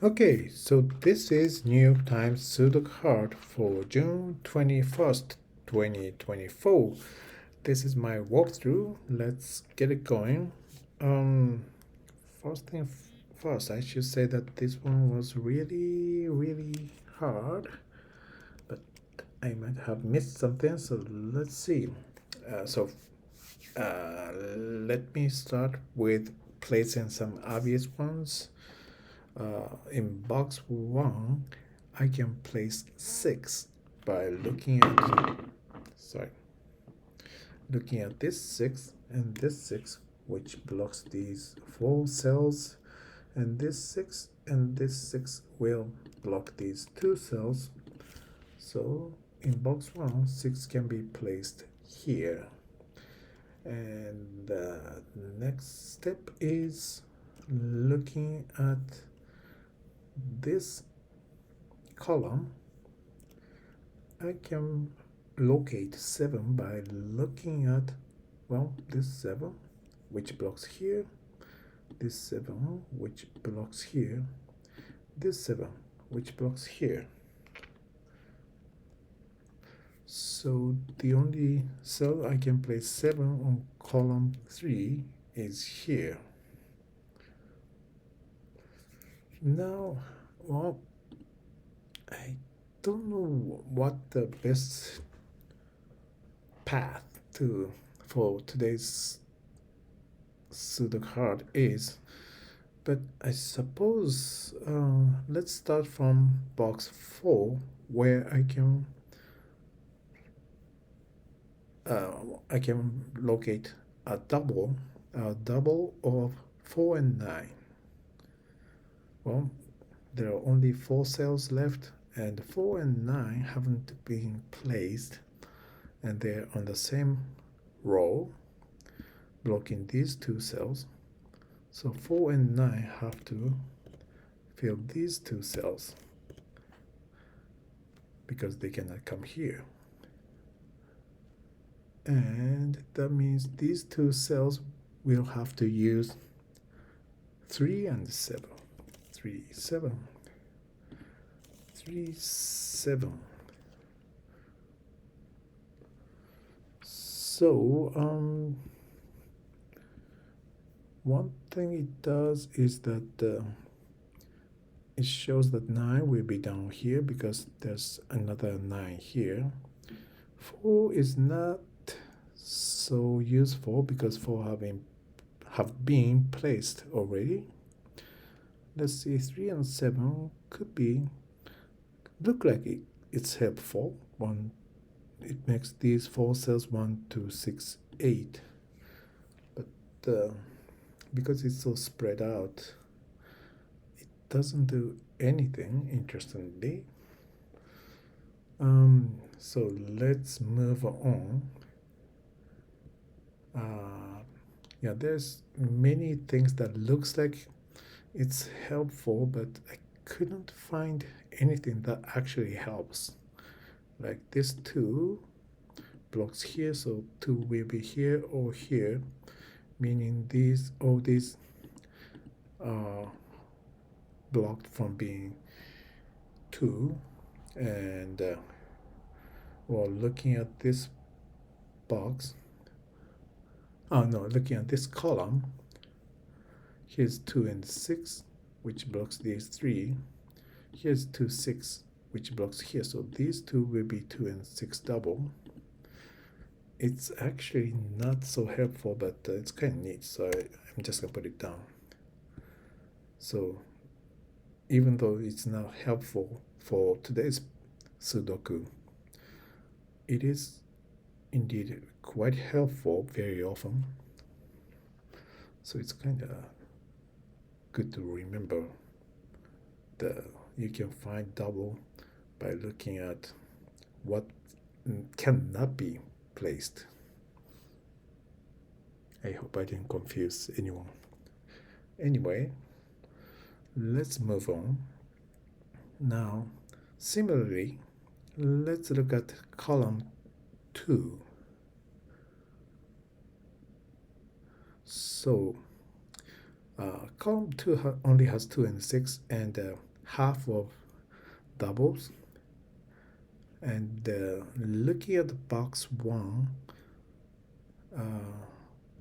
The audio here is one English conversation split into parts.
Okay, so this is New York Times Sudoku card for June 21st, 2024. This is my walkthrough. Let's get it going. Um, first thing first, I should say that this one was really hard, but I might have missed something. So let's see. Let me start with placing some obvious ones. In box 1, I can place 6 by sorry, looking at this 6 and this 6, which blocks these 4 cells, and this 6 and this 6 will block these 2 cells. So in box 1, 6 can be placed here. And the next step is looking at this column. I can locate 7 by looking at, well, this 7, which blocks here, this 7, which blocks here, this 7, which blocks here. So the only cell I can place 7 on column 3 is here. Now, well, I don't know what the best path for today's Sudoku card is, but I suppose let's start from box 4, where I can locate a double of 4 and 9. Well, there are only 4 cells left, and 4 and 9 haven't been placed, and they're on the same row, blocking these 2 cells. So 4 and 9 have to fill these 2 cells because they cannot come here. And that means these 2 cells will have to use 3 and 7. 3, 7. 3, 7. So, one thing it does is that it shows that 9 will be down here because there's another 9 here. 4 is not so useful because 4 have been placed already. Let's see, 3 and 7 could look like it's helpful. It makes these 4 cells 1, 2, 6, 8. But because it's so spread out, it doesn't do anything interestingly. So let's move on. Yeah, there's many things that looks like it's helpful, but I couldn't find anything that actually helps. Like this 2 blocks here, so 2 will be here or here, meaning all these are blocked from being 2. And well, looking at this box, looking at this column, here's 2 and 6, which blocks these 3. Here's 2, 6, which blocks here. So these 2 will be 2 and 6 double. It's actually not so helpful, but it's kind of neat. So I'm just going to put it down. So even though it's not helpful for today's Sudoku, it is indeed quite helpful very often. So it's kind of good to remember that you can find double by looking at what cannot be placed. I hope I didn't confuse anyone. Anyway, let's move on. Now, similarly, let's look at column 2. So column 2 only has 2 and 6, and half of doubles. And looking at the box 1,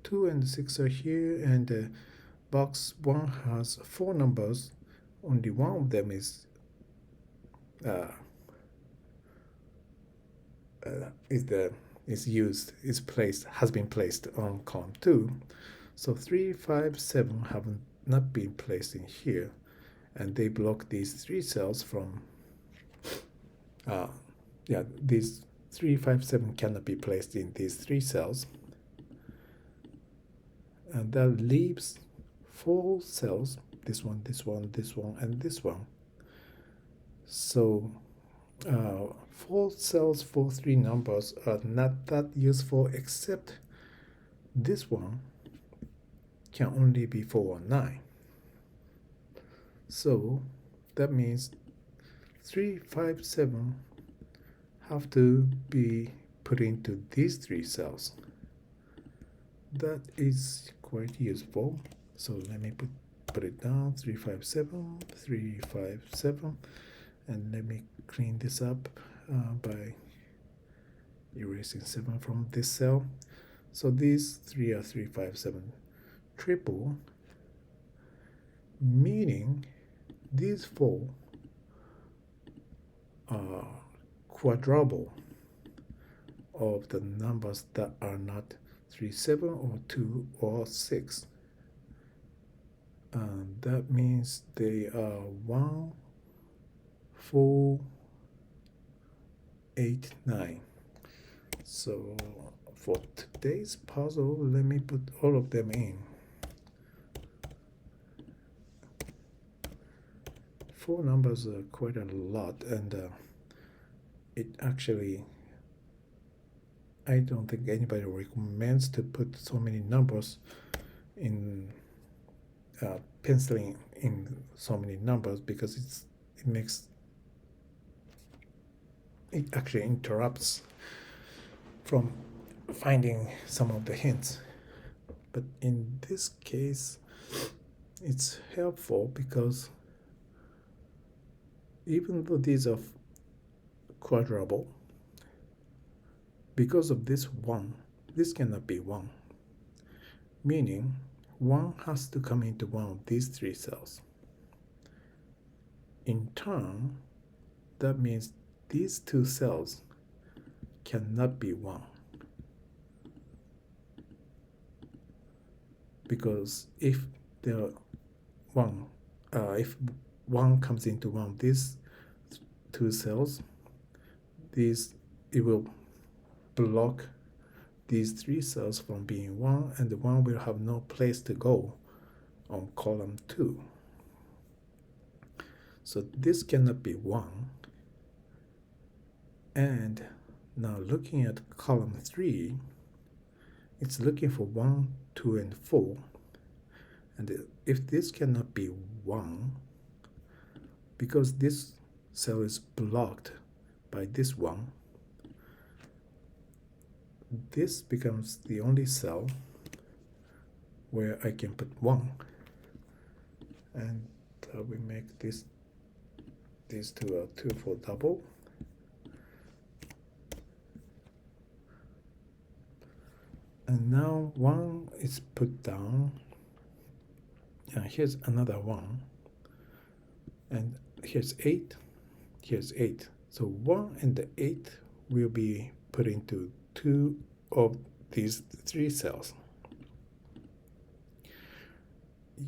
2 and 6 are here, and box 1 has 4 numbers. Only one of them is has been placed on column 2. So 3, 5, 7 have not been placed in here, and they block these 3 cells from these 3, 5, 7 cannot be placed in these 3 cells, and that leaves 4 cells, this one, this one, this one, and this one. So 4 cells for 3 numbers are not that useful, except this one can only be 4 or 9. So that means 3, 5, 7 have to be put into these 3 cells. That is quite useful. So let me put it down, 3, 5, 7, 3, 5, 7, and let me clean this up by erasing 7 from this cell. So these 3 are 3, 5, 7 triple, meaning these 4 are quadruple of the numbers that are not 3, 7, or 2, or 6. That means they are 1, 4, 8, 9. So for today's puzzle, let me put all of them in. 4 numbers are quite a lot, and it actually, I don't think anybody recommends to put so many numbers in penciling in so many numbers, because it actually interrupts from finding some of the hints. But in this case, it's helpful because even though these are quadruple, because of this 1, this cannot be 1, meaning 1 has to come into one of these 3 cells. In turn, that means these 2 cells cannot be 1, because if if 1 comes into one of these 2 cells, it will block these 3 cells from being 1, and the 1 will have no place to go on column 2. So this cannot be 1. And now looking at column 3, it's looking for 1, 2, and 4. And if this cannot be 1, because this cell is blocked by this 1, this becomes the only cell where I can put 1. And we make these 2 are 2 for double. And now 1 is put down. And here's another 1. And here's 8. Here's 8. So 1 and the 8 will be put into 2 of these 3 cells.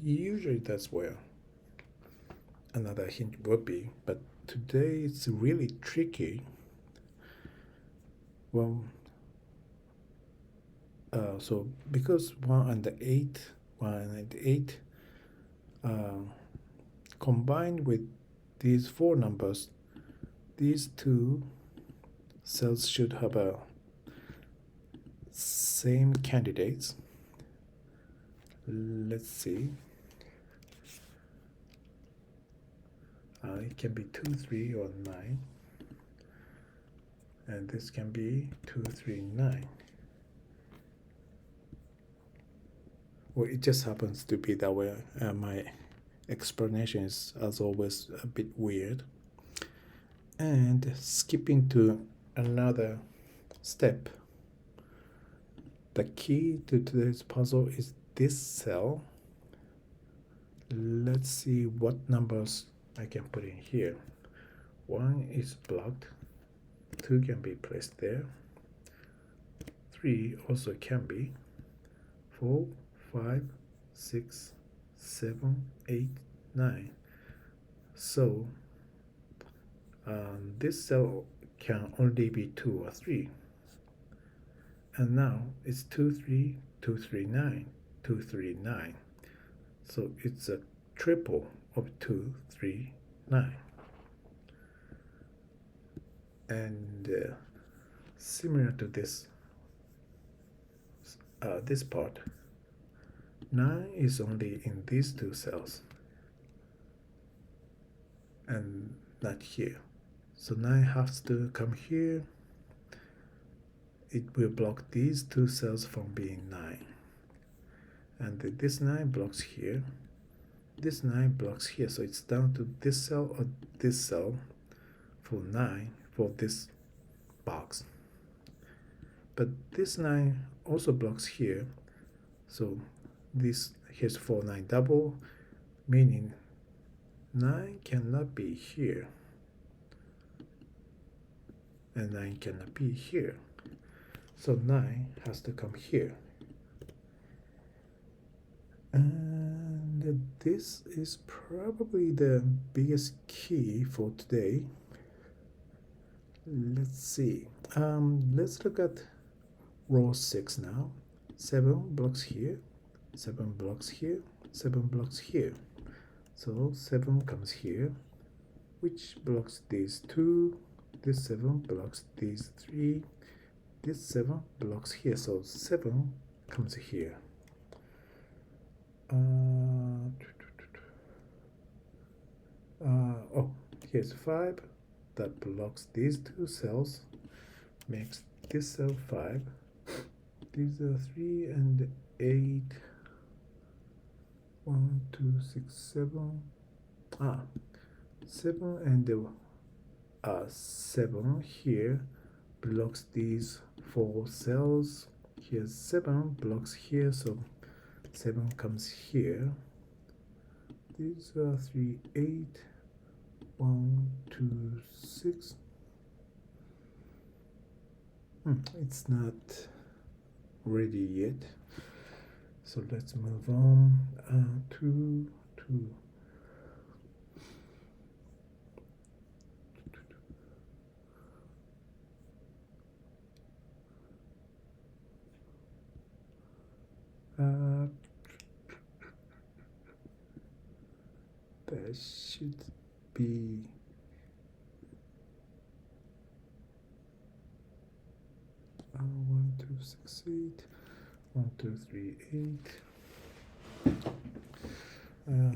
Usually that's where another hint would be, but today it's really tricky. Well, so because 1 and 8 combined with these 4 numbers, these 2 cells should have a same candidates. Let's see. It can be 2, 3, or 9. And this can be 2, 3, 9. Well, it just happens to be that way. My explanation is, as always, a bit weird. And skipping to another step, the key to today's puzzle is this cell. Let's see what numbers I can put in here. 1 is blocked, 2 can be placed there, 3 also can be, 4, 5, 6, 7, 8, 9. So this cell can only be 2 or 3. And now it's 2, 3, 2, 3, 9, 2, 3, 9. So it's a triple of 2, 3, 9. And similar to this, this part, 9 is only in these two cells and not here. So 9 has to come here. It will block these two cells from being 9. And this 9 blocks here. This 9 blocks here. So it's down to this cell or this cell for 9 for this box. But this 9 also blocks here. So this here's 4, 9 double, meaning 9 cannot be here. And 9 cannot be here. So 9 has to come here. And this is probably the biggest key for today. Let's see. Let's look at row 6 now. 7 blocks here, 7 blocks here, 7 blocks here. So 7 comes here, which blocks these 2. This 7 blocks these 3. This 7 blocks here. So 7 comes here. Here's 5 that blocks these two cells, makes this cell 5. These are 3 and 8. 1, 2, 6, 7. 7 and 7 here blocks these 4 cells. Here's 7 blocks here, so 7 comes here. These are 3, 8. 1, 2, 6. It's not ready yet. So let's move on to that should be 1, 2, 6, 8. 1, 2, 3, 8.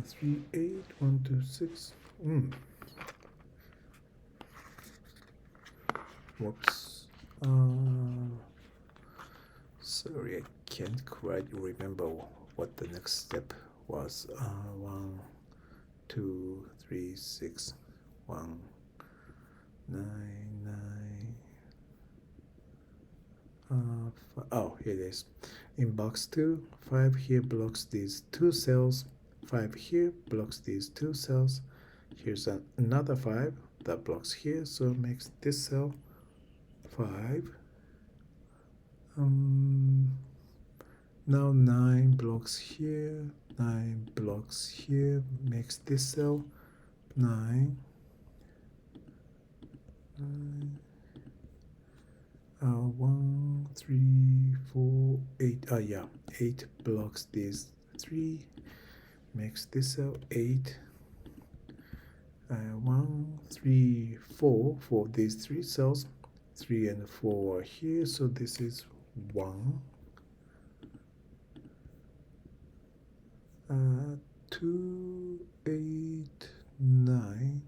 3, 8. 1, 2, 6. Whoops. Sorry, I can't quite remember what the next step was. 1, 2, 3, 6, 1, 9, 9. Here it is. In box 2, 5 here blocks these two cells. 5 here blocks these two cells. Here's another 5 that blocks here, so it makes this cell 5. Now 9 blocks here, 9 blocks here, makes this cell 9. 1, 3, 4, 8. 8 blocks these 3, makes this cell 8. 1, 3, 4 for these 3 cells. 3 and 4 are here, so this is 1. 2, 8, 9.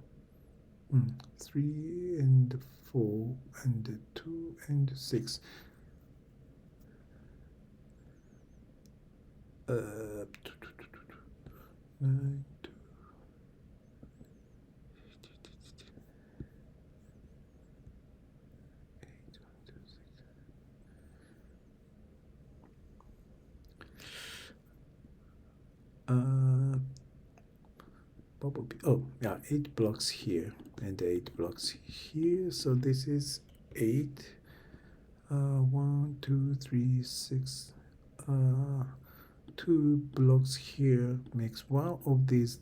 3 and 4 and 2 and 6. 9, 2, what would be, oh yeah, 8 blocks here and 8 blocks here, so this is 8, 1 2 3 6, 2 blocks here makes one of these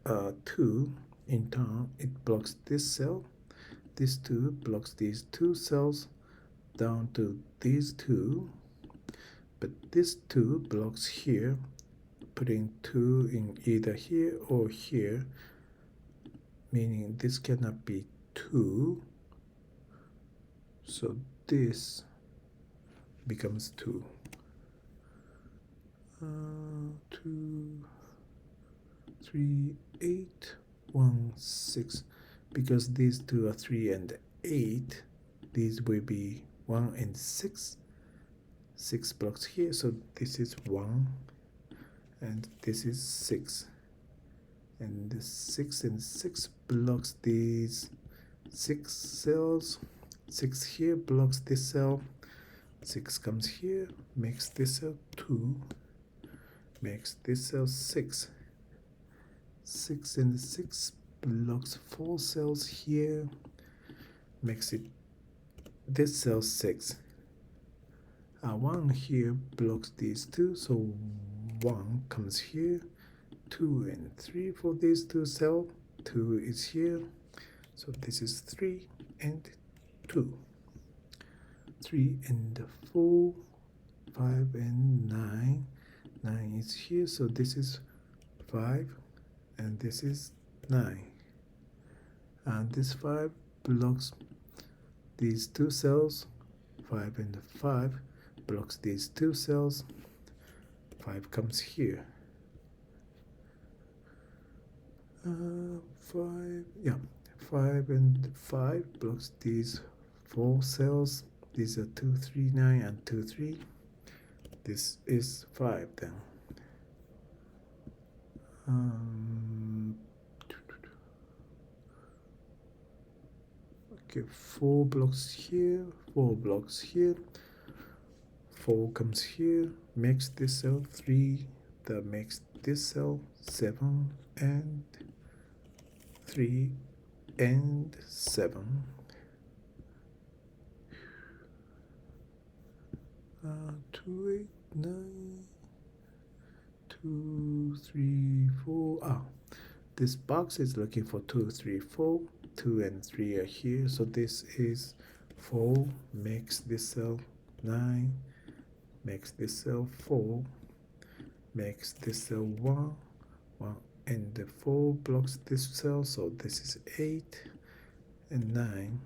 2 in turn. It blocks this cell, this 2 blocks these 2 cells down to these 2, but this 2 blocks here, putting 2 in either here or here, meaning this cannot be 2, so this becomes 2. 2 3 8 1 6, because these 2 are 3 and 8, these will be 1 and 6, 6 blocks here, so this is 1 and this is 6, and the 6 and 6 blocks these 6 cells, 6 here blocks this cell, 6 comes here, makes this cell 2, makes this cell 6, 6 and 6 blocks 4 cells here, makes it this cell 6. 1 here blocks these 2, so 1 comes here, 2 and 3 for these 2 cells, 2 is here, so this is 3 and 2. 3 and 4, 5 and 9, 9 is here, so this is 5 and this is 9. And this 5 blocks these 2 cells, 5 and 5 blocks these 2 cells, 5 comes here. 5, yeah, 5 and 5 blocks these 4 cells, these are 2 3 9 and 2 3, this is 5 then. Okay, 4 blocks here, 4 blocks here, 4 comes here, makes this cell 3, that makes this cell 7 and 3 and 7. 2 8 9 2 3 4. This box is looking for 2 3 4. 2 and 3 are here, so this is 4, makes this cell 9, makes this cell 4, makes this cell 1, 1 and the 4 blocks this cell, so this is 8 and 9.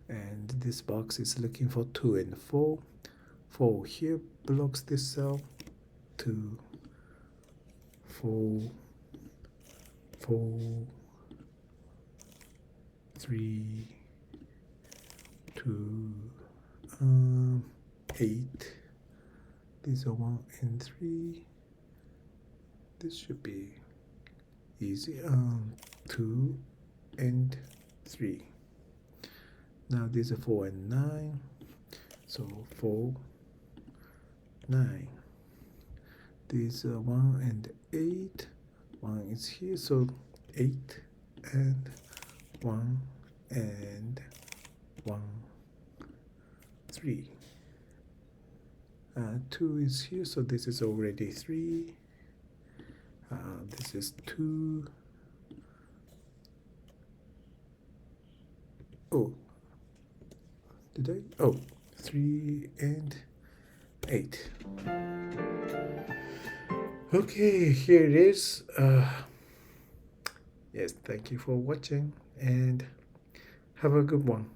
And this box is looking for 2 and 4. 4 here blocks this cell, 2, 4, 4, 3, 2, 8. These are 1 and 3. This should be easy. 2 and 3. Now these are 4 and 9. So 4, 9. These are 1 and 8. 1 is here, so 8 and 1 and 1, 3. 2 is here, so this is already 3. This is 2. Oh, did I? Oh, 3 and 8. Okay, here it is. Yes, thank you for watching and have a good one.